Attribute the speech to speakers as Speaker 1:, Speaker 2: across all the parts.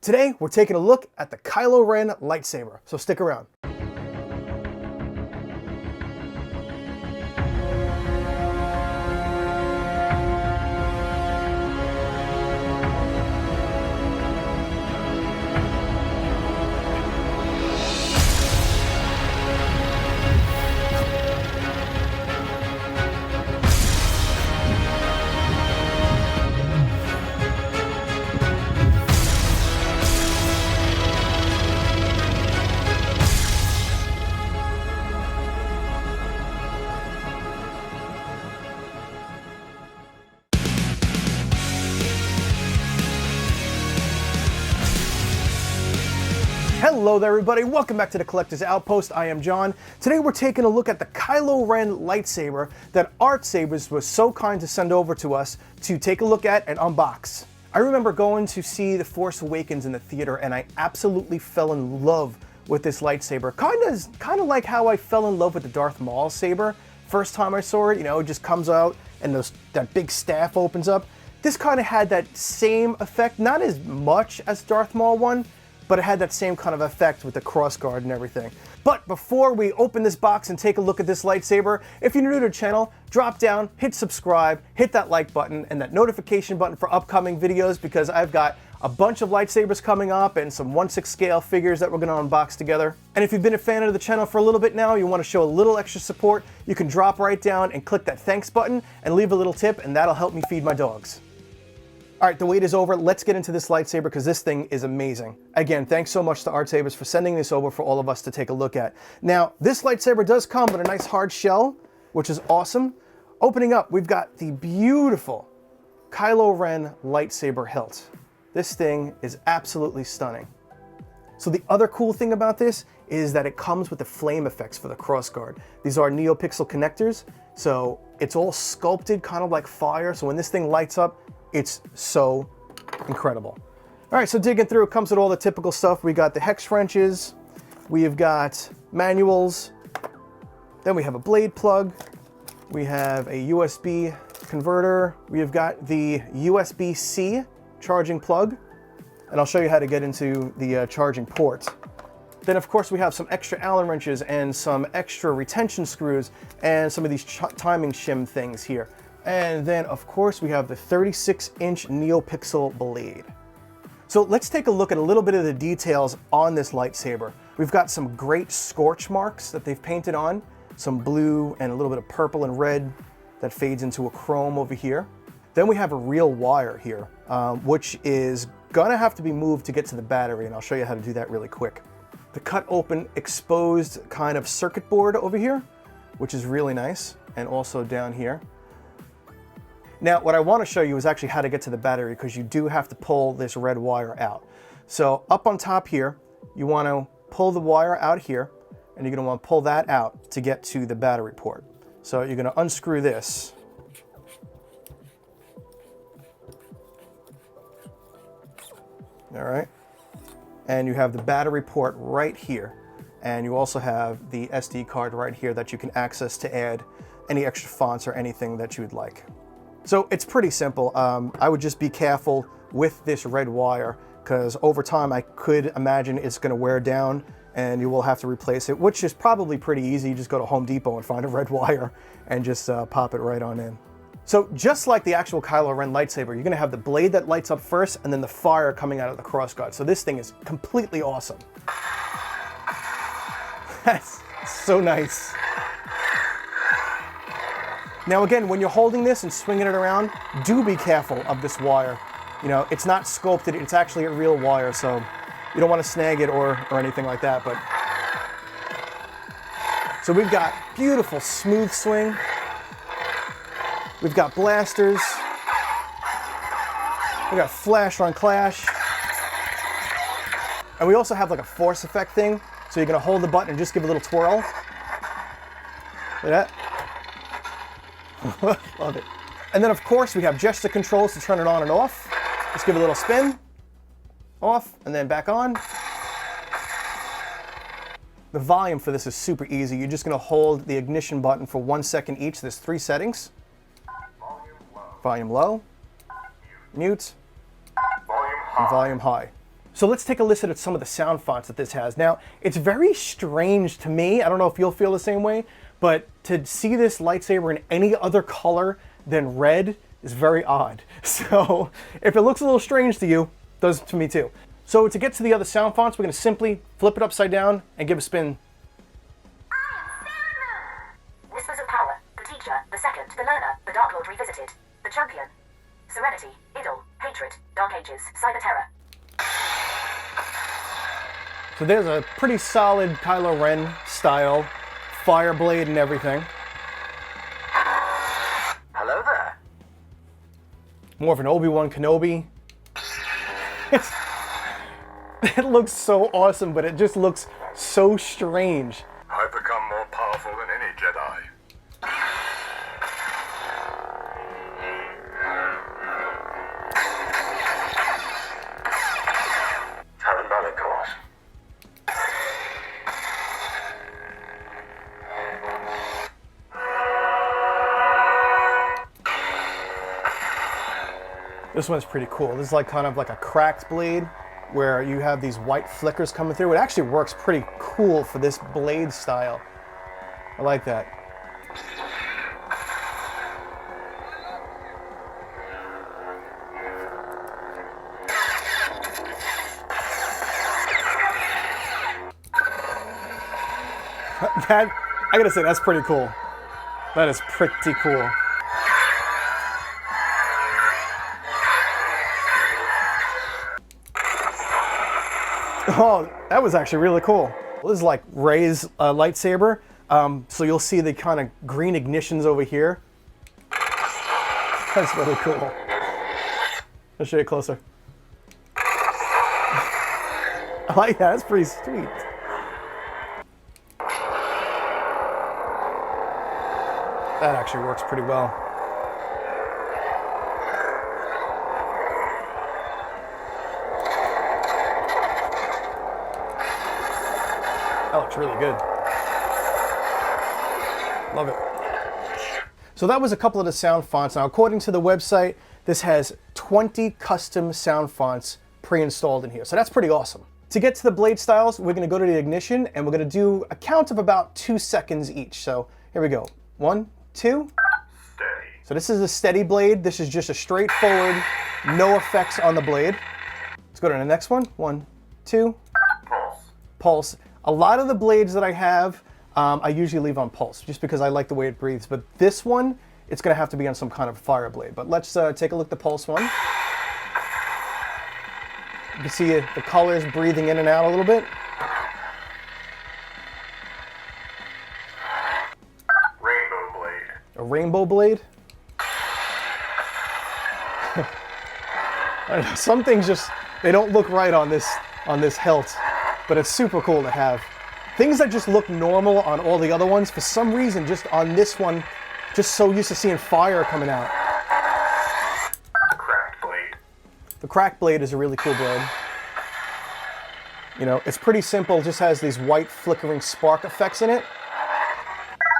Speaker 1: Today, we're taking a look at the Kylo Ren Lightsaber, so stick around. Hello there everybody, welcome back to the Collector's Outpost. I am John. Today we're taking a look at the Kylo Ren lightsaber that Artsabers was so kind to send over to us to take a look at and unbox. I remember going to see The Force Awakens in the theater and I absolutely fell in love with this lightsaber. Kind of like how I fell in love with the Darth Maul saber. First time I saw it, it just comes out and that big staff opens up. This kind of had that same effect, not as much as Darth Maul one, but it had that same kind of effect with the crossguard and everything. But before we open this box and take a look at this lightsaber, if you're new to the channel, drop down, hit subscribe, hit that like button and that notification button for upcoming videos because I've got a bunch of lightsabers coming up and some 1/6 scale figures that we're gonna unbox together. And if you've been a fan of the channel for a little bit now, you wanna show a little extra support, you can drop right down and click that thanks button and leave a little tip and that'll help me feed my dogs. All right, the wait is over. Let's get into this lightsaber because this thing is amazing. Again, thanks so much to Artsabers for sending this over for all of us to take a look at. Now, this lightsaber does come with a nice hard shell, which is awesome. Opening up, we've got the beautiful Kylo Ren lightsaber hilt. This thing is absolutely stunning. So the other cool thing about this is that it comes with the flame effects for the crossguard. These are Neopixel connectors, so it's all sculpted kind of like fire. So when this thing lights up, it's so incredible. All right, so digging through, it comes with all the typical stuff. We got the hex wrenches, we've got manuals, then we have a blade plug, we have a USB converter, we've got the USB-C charging plug, and I'll show you how to get into the charging port. Then of course we have some extra Allen wrenches and some extra retention screws and some of these timing shim things here. And then, of course, we have the 36-inch Neopixel blade. So let's take a look at a little bit of the details on this lightsaber. We've got some great scorch marks that they've painted on, some blue and a little bit of purple and red that fades into a chrome over here. Then we have a real wire here, which is gonna have to be moved to get to the battery, and I'll show you how to do that really quick. The cut open exposed kind of circuit board over here, which is really nice, and also down here. Now, what I want to show you is actually how to get to the battery because you do have to pull this red wire out. So up on top here, you want to pull the wire out here and you're going to want to pull that out to get to the battery port. So you're going to unscrew this. All right. And you have the battery port right here. And you also have the SD card right here that you can access to add any extra fonts or anything that you would like. So it's pretty simple. I would just be careful with this red wire because over time I could imagine it's going to wear down and you will have to replace it, which is probably pretty easy. You just go to Home Depot and find a red wire and just pop it right on in. So just like the actual Kylo Ren lightsaber, you're going to have the blade that lights up first and then the fire coming out of the crossguard. So this thing is completely awesome. That's so nice. Now again, when you're holding this and swinging it around, do be careful of this wire. It's not sculpted, it's actually a real wire, so you don't want to snag it or anything like that. But so we've got beautiful smooth swing. We've got blasters. We've got flash on clash. And we also have like a force effect thing. So you're going to hold the button and just give a little twirl. Look at that. Love it. And then of course we have gesture controls to turn it on and off. Just give it a little spin, off, and then back on. The volume for this is super easy. You're just gonna hold the ignition button for 1 second each. There's 3 settings. Volume low, mute, and volume high. So let's take a listen at some of the sound fonts that this has. Now, it's very strange to me. I don't know if you'll feel the same way, but to see this lightsaber in any other color than red is very odd. So if it looks a little strange to you, it does to me too. So to get to the other sound fonts, we're going to simply flip it upside down and give a spin.
Speaker 2: Whispers of power, the teacher, the second, the learner, the Dark Lord revisited, the champion, serenity, idol, hatred, dark ages, cyber terror.
Speaker 1: So there's a pretty solid Kylo Ren style, fire blade and everything.
Speaker 2: Hello there.
Speaker 1: More of an Obi-Wan Kenobi. It looks so awesome, but it just looks so strange.
Speaker 3: I've become more powerful than any Jedi.
Speaker 1: This one's pretty cool. This is like kind of like a cracked blade where you have these white flickers coming through. It actually works pretty cool for this blade style. I like that. That, I gotta say, that's pretty cool. That is pretty cool. Oh, that was actually really cool. Well, this is like Rey's lightsaber. So you'll see the kind of green ignitions over here. That's really cool. I'll show you closer. I like that, that's pretty sweet. That actually works pretty well. That looks really good. Love it. So that was a couple of the sound fonts. Now, according to the website, this has 20 custom sound fonts pre-installed in here. So that's pretty awesome. To get to the blade styles, we're going to go to the ignition and we're going to do a count of about 2 seconds each. So here we go. 1, 2.
Speaker 3: Steady.
Speaker 1: So this is a steady blade. This is just a straightforward, no effects on the blade. Let's go to the next one. 1, 2.
Speaker 3: Pulse.
Speaker 1: Pulse. A lot of the blades that I have, I usually leave on pulse, just because I like the way it breathes. But this one, it's going to have to be on some kind of fire blade. But let's take a look at the pulse one. You can see the colors breathing in and out a little bit.
Speaker 3: Rainbow blade.
Speaker 1: A rainbow blade. I don't know, some things just, they don't look right on this hilt, but it's super cool to have. Things that just look normal on all the other ones, for some reason, just on this one, just so used to seeing fire coming out.
Speaker 3: Cracked blade.
Speaker 1: The cracked blade is a really cool blade. You know, it's pretty simple, just has these white flickering spark effects in it.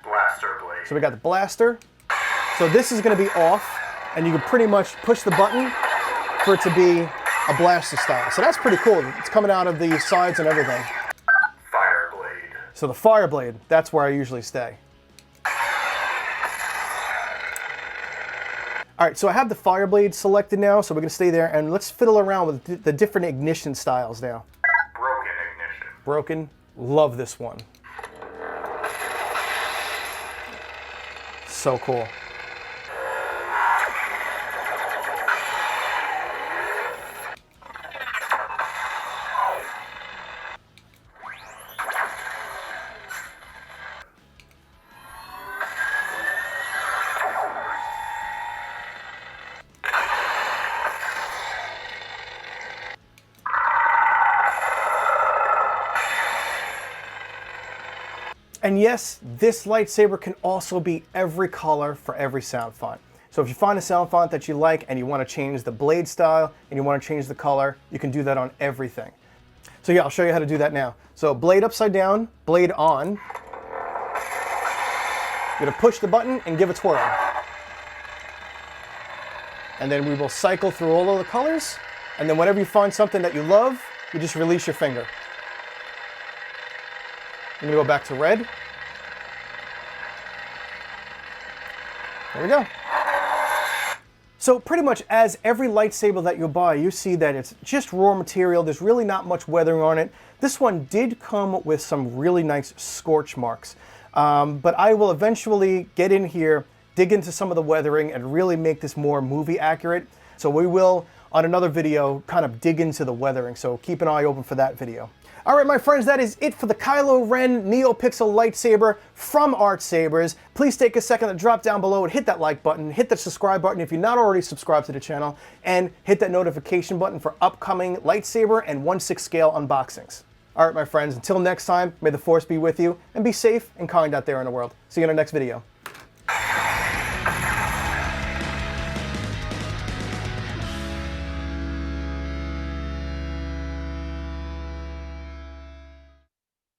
Speaker 3: Blaster blade.
Speaker 1: So we got the blaster. So this is going to be off, and you can pretty much push the button for it to be a blaster style. So that's pretty cool. It's coming out of the sides and everything.
Speaker 3: Fire blade.
Speaker 1: So the fire blade, that's where I usually stay. All right, so I have the fire blade selected now, so we're gonna stay there and let's fiddle around with the different ignition styles now.
Speaker 3: Broken ignition.
Speaker 1: Broken, love this one. So cool. And yes, this lightsaber can also be every color for every sound font. So if you find a sound font that you like and you want to change the blade style and you want to change the color, you can do that on everything. So yeah, I'll show you how to do that now. So blade upside down, blade on. You're going to push the button and give a twirl. And then we will cycle through all of the colors. And then whenever you find something that you love, you just release your finger. I'm gonna go back to red. There we go. So pretty much as every lightsaber that you buy, you see that it's just raw material. There's really not much weathering on it. This one did come with some really nice scorch marks. But I will eventually get in here, dig into some of the weathering, and really make this more movie accurate. So we will, on another video, kind of dig into the weathering. So keep an eye open for that video. All right, my friends, that is it for the Kylo Ren Neopixel Lightsaber from Artsabers. Please take a second to drop down below and hit that like button, hit that subscribe button if you're not already subscribed to the channel, and hit that notification button for upcoming lightsaber and 1/6 scale unboxings. All right, my friends, until next time, may the Force be with you, and be safe and kind out there in the world. See you in our next video.